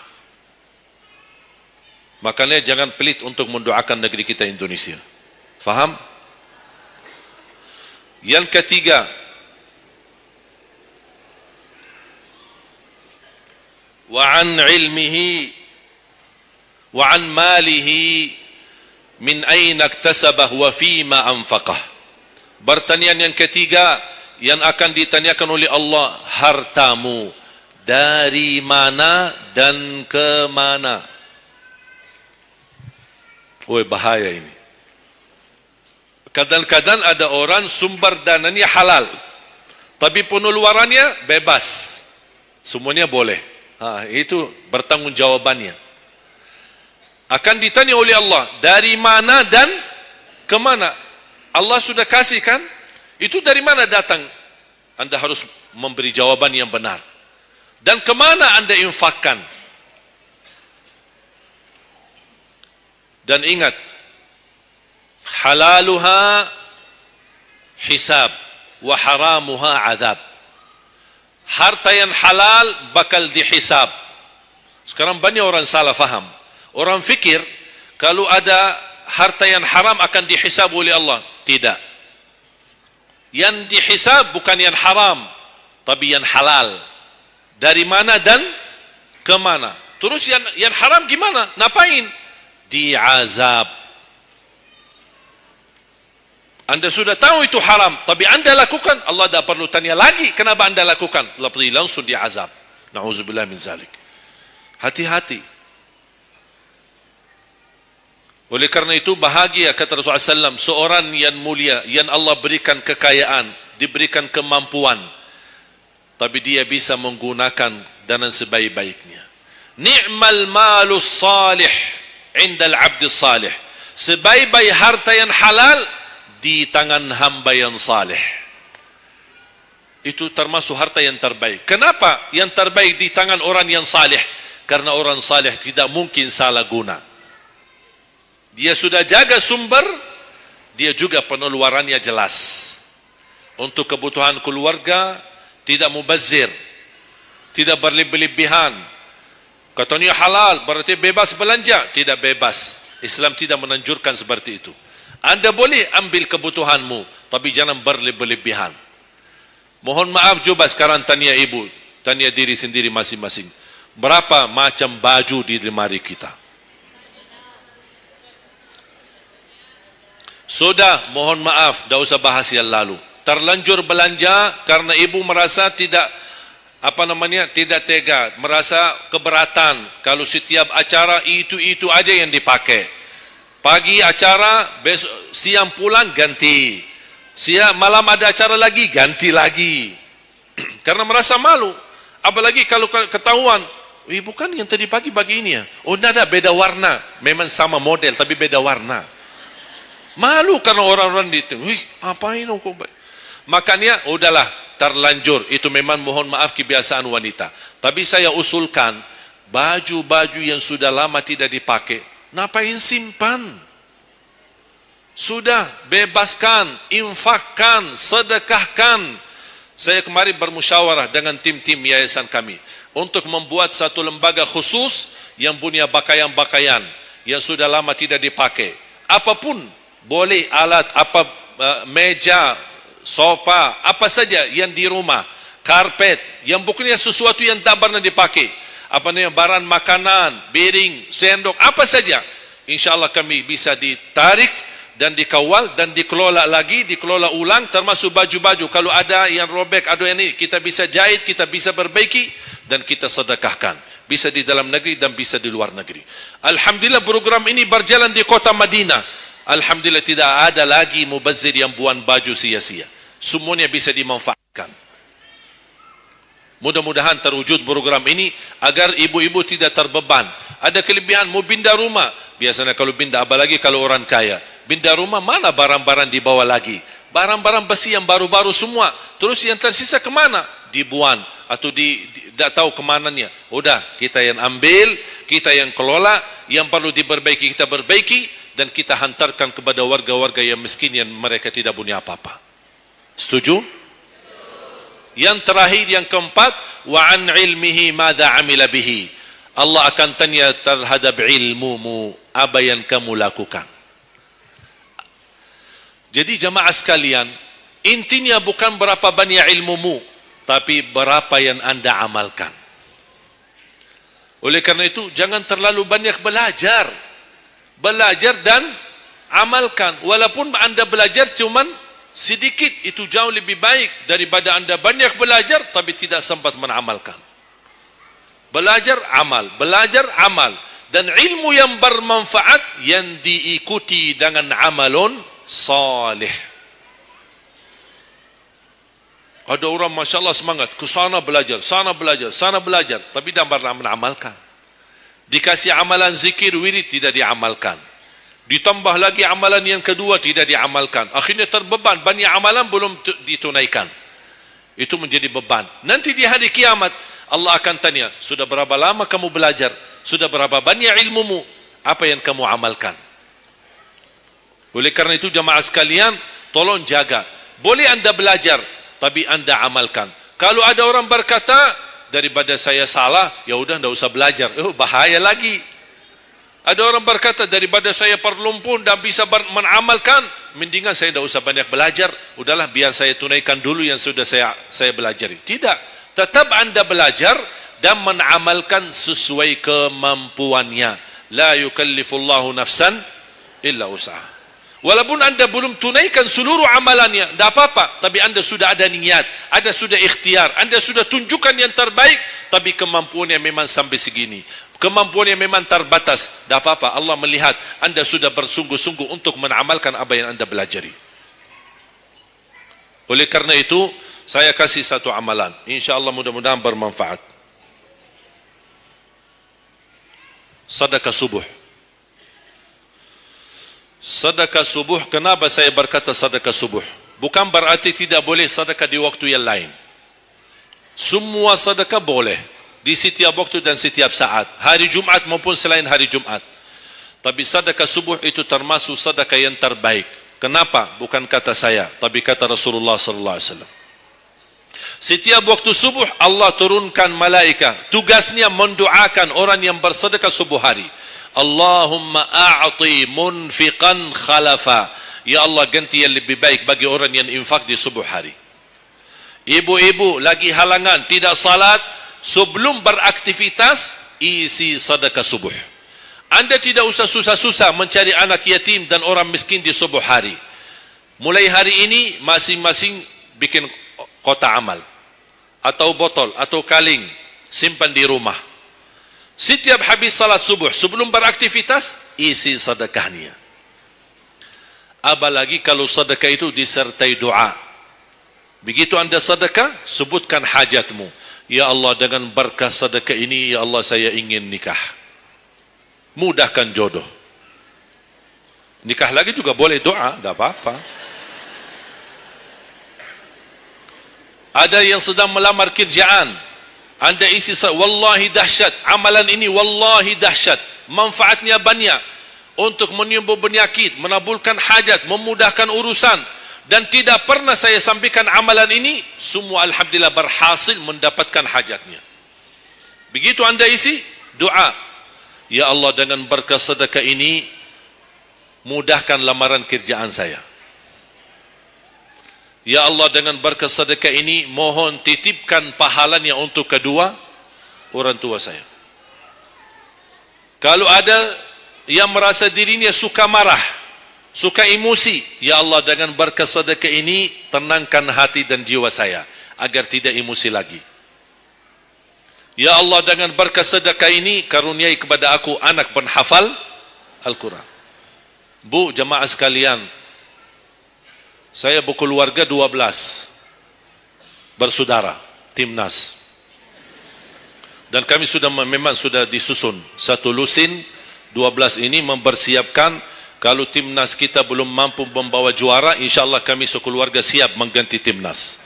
Makanya jangan pelit untuk mendoakan negeri kita Indonesia. Faham? Yang ketiga, wa an ilmihi wa an malihi min aina iktasabah wa fima anfaqah. Pertanyaan yang ketiga yang akan ditanyakan oleh Allah, hartamu dari mana dan ke mana? Woi, bahaya ini. Kadang-kadang ada orang sumber dananya halal, tapi pengeluarannya bebas. Semuanya boleh. Itu bertanggung jawabannya. akan ditanya oleh Allah, dari mana dan ke mana? Allah sudah kasih kan? Itu dari mana datang? Anda harus memberi jawaban yang benar. Dan ke mana Anda infakkan? Dan ingat, halaluha hisab wa haramuha azab. Harta yang halal bakal dihisab. Sekarang banyak orang salah faham. Orang fikir kalau ada harta yang haram akan dihisab oleh Allah. Tidak. Yang dihisab bukan yang haram, tapi yang halal. Dari mana dan ke mana? Terus yang haram gimana? Ngapain? Diazab. Anda sudah tahu itu haram, tapi Anda lakukan, Allah tak perlu tanya lagi kenapa Anda lakukan. Allah pergi langsung diazab. Na'udzubillah min zalik. Hati-hati. Oleh karena itu bahagia kata Rasulullah SAW, seorang yang mulia, yang Allah berikan kekayaan, diberikan kemampuan, tapi dia bisa menggunakan dengan sebaik-baiknya. Ni'mal malus salih indal abdis salih. Sebaik-baik harta yang halal di tangan hamba yang salih. Itu termasuk harta yang terbaik. Kenapa yang terbaik di tangan orang yang salih? Karena orang salih tidak mungkin salah guna. Dia sudah jaga sumber, dia juga pengeluarannya jelas. Untuk kebutuhan keluarga, tidak mubazir, tidak berlebih-lebihan. Katanya halal, berarti bebas belanja. Tidak bebas. Islam tidak menanjurkan seperti itu. Anda boleh ambil kebutuhanmu, tapi jangan berlebih-lebihan. Mohon maaf, coba sekarang tanya ibu, tanya diri sendiri masing-masing. Berapa macam baju di lemari kita? Sudah, mohon maaf, tak usah bahas yang lalu. Terlanjur belanja karena ibu merasa tidak tidak tega, merasa keberatan kalau setiap acara itu aja yang dipakai. Pagi acara, besok siang pulang ganti. Siang malam ada acara lagi, ganti lagi. Karena merasa malu. Apalagi kalau ketahuan, bukan yang tadi pagi ini ya. Oh, nada, beda warna. Memang sama model tapi beda warna. Malu karena orang-orang itu. Apain kok? Makanya udahlah, terlanjur. Itu memang mohon maaf kebiasaan wanita. Tapi saya usulkan baju-baju yang sudah lama tidak dipakai, ngapain simpan? Sudah, bebaskan, infakkan, sedekahkan. Saya kemarin bermusyawarah dengan tim-tim yayasan kami untuk membuat satu lembaga khusus yang punya pakaian-pakaian yang sudah lama tidak dipakai. Apapun boleh, alat meja, sofa, apa saja yang di rumah, karpet, yang bukannya sesuatu yang tak pernah dipakai, barang makanan, piring, sendok, apa saja, insyaAllah kami bisa ditarik dan dikawal dan dikelola lagi, dikelola ulang, termasuk baju-baju. Kalau ada yang robek, ada yang ini, kita bisa jahit, kita bisa perbaiki dan kita sedekahkan. Bisa di dalam negeri dan bisa di luar negeri. Alhamdulillah program ini berjalan di kota Madinah. Alhamdulillah tidak ada lagi mubazir yang buang baju sia-sia. Semuanya bisa dimanfaatkan. Mudah-mudahan terwujud program ini agar ibu-ibu tidak terbeban. Ada kelebihan mau pindah rumah. Biasanya kalau pindah, apalagi kalau orang kaya, pindah rumah mana barang-barang dibawa lagi? Barang-barang besi yang baru-baru semua. Terus yang tersisa kemana? Dibuang atau tidak tahu kemananya. Udah, kita yang ambil, kita yang kelola, yang perlu diperbaiki kita perbaiki, dan kita hantarkan kepada warga-warga yang miskin yang mereka tidak punya apa-apa. Setuju? Yang terakhir, yang keempat, wa an ilmihi madza amila bihi. Allah akan tanya terhadap ilmumu, apa yang kamu lakukan. Jadi jamaah sekalian, intinya bukan berapa banyak ilmumu, tapi berapa yang Anda amalkan. Oleh karena itu, jangan terlalu banyak belajar. Belajar dan amalkan. Walaupun Anda belajar cuman sedikit, itu jauh lebih baik daripada Anda banyak belajar tapi tidak sempat mengamalkan. Belajar, amal. Belajar, amal. Dan ilmu yang bermanfaat yang diikuti dengan amalun salih. Ada orang Masya Allah semangat, ke sana belajar, sana belajar, sana belajar, tapi tidak pernah mengamalkan. Dikasih amalan zikir, wirid, tidak diamalkan. Ditambah lagi amalan yang kedua, tidak diamalkan. Akhirnya terbeban, banyak amalan belum ditunaikan. Itu menjadi beban. Nanti di hari kiamat, Allah akan tanya, sudah berapa lama kamu belajar? Sudah berapa banyak ilmumu? Apa yang kamu amalkan? Oleh karena itu jamaah sekalian, tolong jaga. Boleh anda belajar, tapi anda amalkan. Kalau ada orang berkata, daripada saya salah, ya udah tidak usah belajar. Bahaya lagi. Ada orang berkata, daripada saya perlumpun dan bisa mengamalkan, mendingan saya tidak usah banyak belajar. Udahlah, biar saya tunaikan dulu yang sudah saya belajari. Tidak. Tetap anda belajar dan mengamalkan sesuai kemampuannya. La yukallifullahu nafsan illa usaha. Walaupun anda belum tunaikan seluruh amalannya, tidak apa-apa. Tapi anda sudah ada niat, anda sudah ikhtiar, anda sudah tunjukkan yang terbaik. Tapi kemampuannya memang sampai segini, kemampuannya memang terbatas. Tidak apa-apa, Allah melihat anda sudah bersungguh-sungguh untuk mengamalkan apa yang anda belajari. Oleh karena itu, saya kasih satu amalan. InsyaAllah mudah-mudahan bermanfaat. Sedekah subuh. Sedekah subuh, kenapa saya berkata sedekah subuh? Bukan berarti tidak boleh sedekah di waktu yang lain. Semua sedekah boleh di setiap waktu dan setiap saat, hari Jumat maupun selain hari Jumat. Tapi sedekah subuh itu termasuk sedekah yang terbaik. Kenapa? Bukan kata saya, tapi kata Rasulullah sallallahu alaihi wasallam. Setiap waktu subuh Allah turunkan malaikat, tugasnya mendoakan orang yang bersedekah subuh hari. Allahumma a'ti munfiqan khalafa. Ya Allah, ganti yang lebih baik bagi orang yang infak di subuh hari. Ibu-ibu lagi halangan tidak salat, sebelum beraktivitas isi sedekah subuh. Anda tidak usah susah-susah mencari anak yatim dan orang miskin di subuh hari. Mulai hari ini masing-masing bikin kotak amal atau botol atau kaleng, simpan di rumah. Setiap habis salat subuh sebelum beraktivitas isi sedekahnya. Apalagi kalau sedekah itu disertai doa. Begitu anda sedekah, sebutkan hajatmu. Ya Allah, dengan berkah sedekah ini, ya Allah, saya ingin nikah. Mudahkan jodoh. Nikah lagi juga boleh doa, tidak apa-apa. Ada yang sedang melamar kerjaan, anda isi, wallahi dahsyat amalan ini, wallahi dahsyat, manfaatnya banyak untuk menyembuh penyakit, menabulkan hajat, memudahkan urusan. Dan tidak pernah saya sampaikan amalan ini, semua alhamdulillah berhasil mendapatkan hajatnya. Begitu anda isi, doa, ya Allah, dengan berkah sedekah ini mudahkan lamaran kerjaan saya. Ya Allah, dengan berkah sedekah ini mohon titipkan pahalanya untuk kedua orang tua saya. Kalau ada yang merasa dirinya suka marah, suka emosi, ya Allah, dengan berkah sedekah ini tenangkan hati dan jiwa saya agar tidak emosi lagi. Ya Allah, dengan berkah sedekah ini karuniai kepada aku anak penghafal Al-Quran. Bu, jemaah sekalian, saya berkeluarga 12 bersaudara, timnas. Dan kami memang sudah disusun satu lusin. 12 ini mempersiapkan kalau timnas kita belum mampu membawa juara, insyaAllah kami sekeluarga siap mengganti timnas.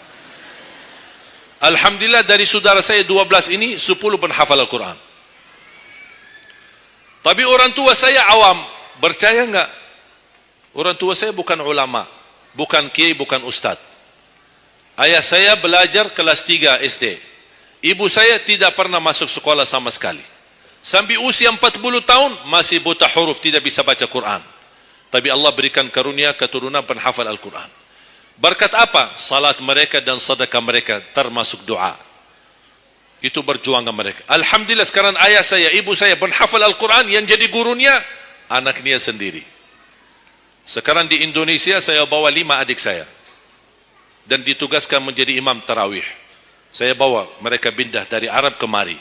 Alhamdulillah, dari saudara saya 12 ini 10 penghafal Al-Quran. Tapi orang tua saya awam. Percaya enggak? Orang tua saya bukan ulama, bukan kiai, bukan ustaz. Ayah saya belajar kelas 3 SD. Ibu saya tidak pernah masuk sekolah sama sekali. Sampai usia 40 tahun masih buta huruf, tidak bisa baca Quran. Tapi Allah berikan karunia keturunan penghafal Al-Quran. Berkat apa? Salat mereka dan sedekah mereka, termasuk doa. Itu perjuangan mereka. Alhamdulillah, sekarang ayah saya, ibu saya penghafal Al-Quran, yang jadi gurunya anaknya sendiri. Sekarang di Indonesia saya bawa 5 adik saya dan ditugaskan menjadi imam tarawih. Saya bawa mereka pindah dari Arab kemari.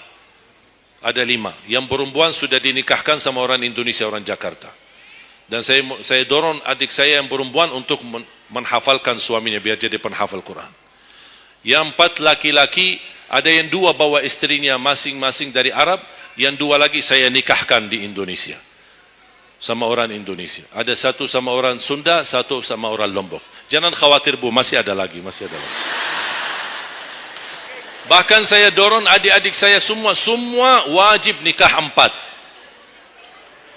Ada 5. Yang perempuan sudah dinikahkan sama orang Indonesia, orang Jakarta. Dan saya dorong adik saya yang perempuan untuk menghafalkan suaminya biar jadi penghafal Quran. Yang 4 laki-laki, ada yang 2 bawa istrinya masing-masing dari Arab, yang 2 lagi saya nikahkan di Indonesia. Sama orang Indonesia. Ada 1 sama orang Sunda, 1 sama orang Lombok. Jangan khawatir Bu, masih ada lagi. Bahkan saya dorong adik-adik saya semua wajib nikah 4.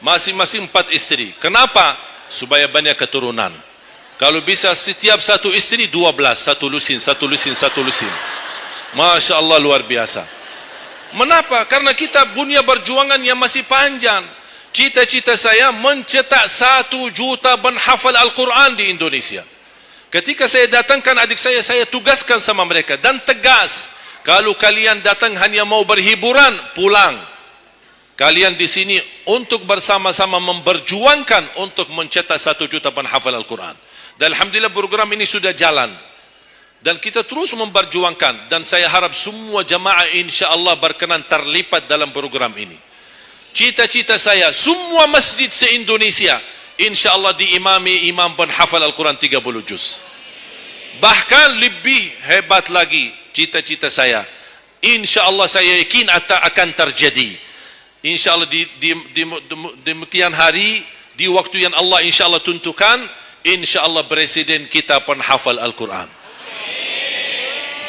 Masing-masing 4 istri. Kenapa? Supaya banyak keturunan. Kalau bisa setiap 1 istri 12, 1 lusin. Masya Allah, luar biasa. Mengapa? Karena kita punya perjuangan yang masih panjang. Cita-cita saya mencetak 1 juta penghafal Al-Quran di Indonesia. Ketika saya datangkan adik saya tugaskan sama mereka dan tegas, kalau kalian datang hanya mau berhiburan, pulang. Kalian di sini untuk bersama-sama memperjuangkan untuk mencetak 1 juta penghafal Al-Quran. Dan alhamdulillah program ini sudah jalan. Dan kita terus memperjuangkan, dan saya harap semua jamaah insya-Allah berkenan terlibat dalam program ini. Cita-cita saya semua masjid se-Indonesia insya-Allah diimami imam penghafal Al-Quran 30 juz. Bahkan lebih hebat lagi cita-cita saya, insya-Allah saya yakin akan terjadi. Insya-Allah di demikian hari, di waktu yang Allah insya-Allah tentukan, insya-Allah presiden kita penghafal Al-Quran.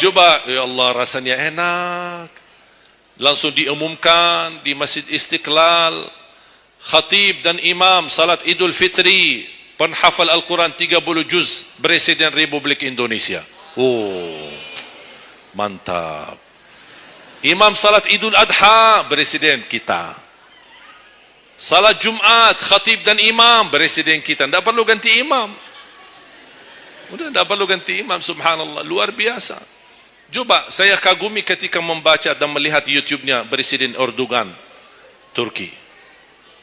Coba, ya Allah, rasanya enak. Langsung diumumkan di Masjid Istiqlal, khatib dan imam salat Idul Fitri, penghafal Al-Quran 30 juz, Presiden Republik Indonesia. Oh, mantap. Imam salat Idul Adha, Presiden kita. Salat Jumat, khatib dan imam, Presiden kita. Tidak perlu ganti imam. Udah, tidak perlu ganti imam, subhanallah, luar biasa. Coba, saya kagumi ketika membaca dan melihat YouTube-nya Presiden Erdogan, Turki.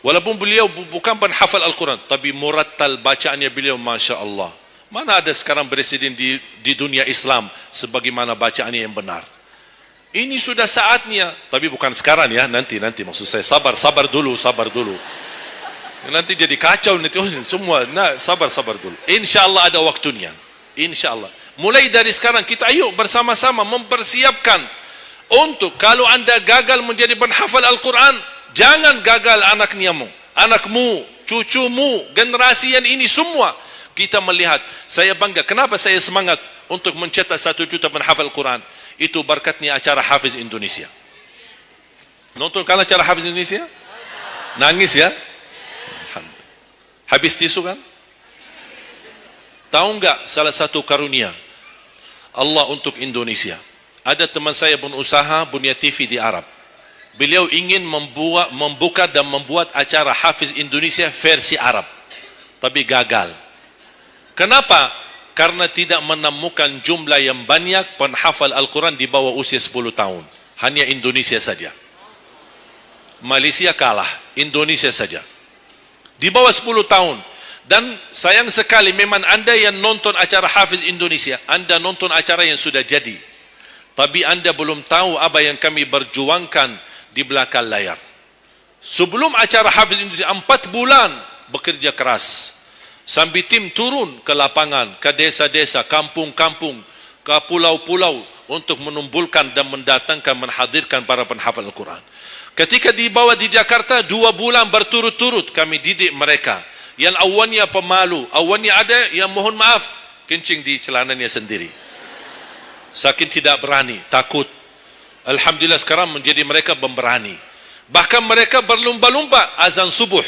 Walaupun beliau bukan penghafal Al-Quran, tapi murattal bacaannya beliau, Masya Allah. Mana ada sekarang presiden di dunia Islam sebagaimana bacaannya yang benar. Ini sudah saatnya, tapi bukan sekarang ya, nanti maksud saya, sabar dulu. Nanti jadi kacau nanti, semua, sabar dulu. Insya Allah ada waktunya, insya Allah. Mulai dari sekarang kita ayo bersama-sama mempersiapkan untuk kalau anda gagal menjadi penghafal Al-Quran, jangan gagal anakmu, cucumu, generasi yang ini semua. Kita melihat, saya bangga. Kenapa saya semangat untuk mencetak 1 juta penghafal Al-Quran? Itu berkatnya acara Hafiz Indonesia. Nonton kan acara Hafiz Indonesia? Nangis ya? Habis tisu kan? Tahu enggak salah satu karunia Allah untuk Indonesia? Ada teman saya berusaha punya TV di Arab. Beliau ingin membuka dan membuat acara Hafiz Indonesia versi Arab, tapi gagal. Kenapa? Karena tidak menemukan jumlah yang banyak penghafal Al-Quran di bawah usia 10 tahun. Hanya Indonesia saja. Malaysia kalah, Indonesia saja. Di bawah 10 tahun. Dan sayang sekali memang anda yang nonton acara Hafiz Indonesia, anda nonton acara yang sudah jadi. Tapi anda belum tahu apa yang kami berjuangkan di belakang layar. Sebelum acara Hafiz Indonesia, 4 bulan bekerja keras. Sambil tim turun ke lapangan, ke desa-desa, kampung-kampung, ke pulau-pulau untuk menumbulkan dan mendatangkan, menghadirkan para penghafal Al-Quran. Ketika dibawa di Jakarta, 2 bulan berturut-turut kami didik mereka. Yang awalnya pemalu, awalnya ada yang mohon maaf, kencing di celananya sendiri. Saking tidak berani, takut. Alhamdulillah sekarang menjadi mereka pemberani. Bahkan mereka berlumba-lumba azan subuh.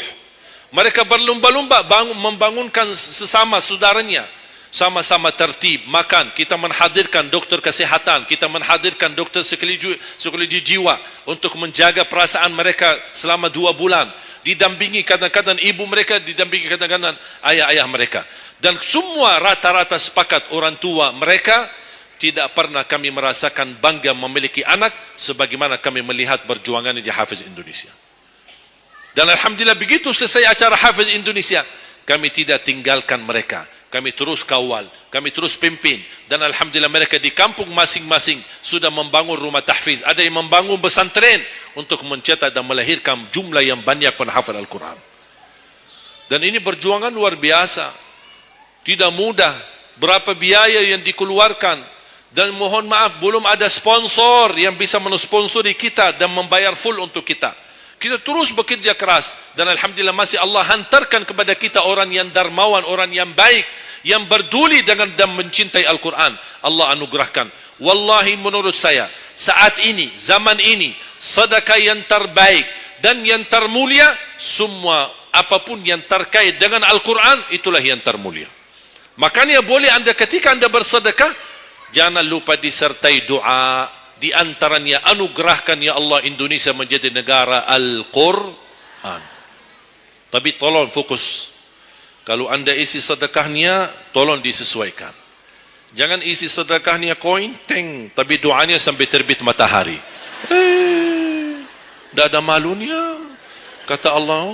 Mereka berlumba-lumba membangunkan sesama saudaranya. Sama-sama tertib, makan. Kita menghadirkan dokter kesehatan, kita menghadirkan dokter psikologi jiwa untuk menjaga perasaan mereka selama 2 bulan. Didampingi kadang-kadang ibu mereka, didampingi kadang-kadang ayah-ayah mereka. Dan semua rata-rata sepakat orang tua mereka, tidak pernah kami merasakan bangga memiliki anak sebagaimana kami melihat perjuangan di Hafiz Indonesia. Dan alhamdulillah begitu selesai acara Hafiz Indonesia, kami tidak tinggalkan mereka. Kami terus kawal, kami terus pimpin. Dan alhamdulillah mereka di kampung masing-masing sudah membangun rumah tahfiz. Ada yang membangun pesantren untuk mencetak dan melahirkan jumlah yang banyak penghafal Al-Quran. Dan ini perjuangan luar biasa. Tidak mudah. Berapa biaya yang dikeluarkan. Dan mohon maaf, belum ada sponsor yang bisa mensponsori kita dan membayar full untuk kita. Kita terus bekerja keras dan alhamdulillah masih Allah hantarkan kepada kita orang yang dermawan, orang yang baik, yang berduli dengan dan mencintai Al-Quran. Allah anugerahkan. Wallahi menurut saya saat ini, zaman ini, sedekah yang terbaik dan yang termulia, semua apapun yang terkait dengan Al-Quran, itulah yang termulia. Makanya boleh anda ketika anda bersedekah, jangan lupa disertai doa. Di antaranya anugerahkan ya Allah Indonesia menjadi negara Al-Quran. Tapi tolong fokus. Kalau anda isi sedekahnya, tolong disesuaikan. Jangan isi sedekahnya koin, teng, tapi doanya sampai terbit matahari. Tidak ada malunya. Kata Allah,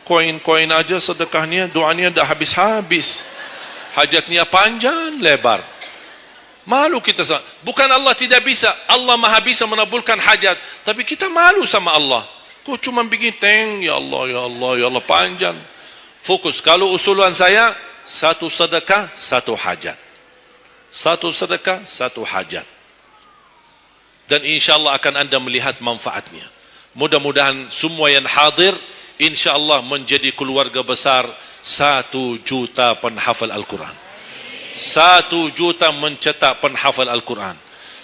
koin-koin aja sedekahnya, doanya dah habis-habis. Hajatnya panjang, lebar. Malu kita. Bukan Allah tidak bisa. Allah maha bisa menabulkan hajat. Tapi kita malu sama Allah. Kok cuma bikin teng, ya Allah, ya Allah, ya Allah, panjang. Fokus. Kalau usulan saya, satu sedekah, satu hajat. Satu sedekah, satu hajat. Dan insyaAllah akan anda melihat manfaatnya. Mudah-mudahan semua yang hadir, insyaAllah menjadi keluarga besar 1 juta penghafal Al-Quran. 1 juta mencetak penghafal Al-Quran.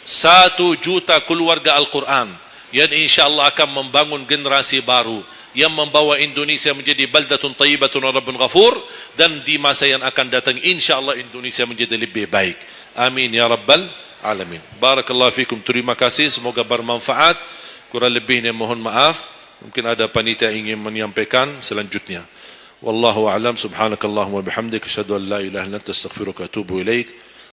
1 juta keluarga Al-Quran yang insyaAllah akan membangun generasi baru yang membawa Indonesia menjadi baldatun tayyibatun wa rabbun ghafur, dan di masa yang akan datang insyaAllah Indonesia menjadi lebih baik. Amin ya rabbal alamin. Barakallahu fikum. Terima kasih, semoga bermanfaat. Kurang lebihnya mohon maaf. Mungkin ada panitia ingin menyampaikan selanjutnya. Wallahu a'lam. Subhanakallahumma bihamdik, asyhadu an la ilaha illa anta, astaghfiruka wa atubu ilaik.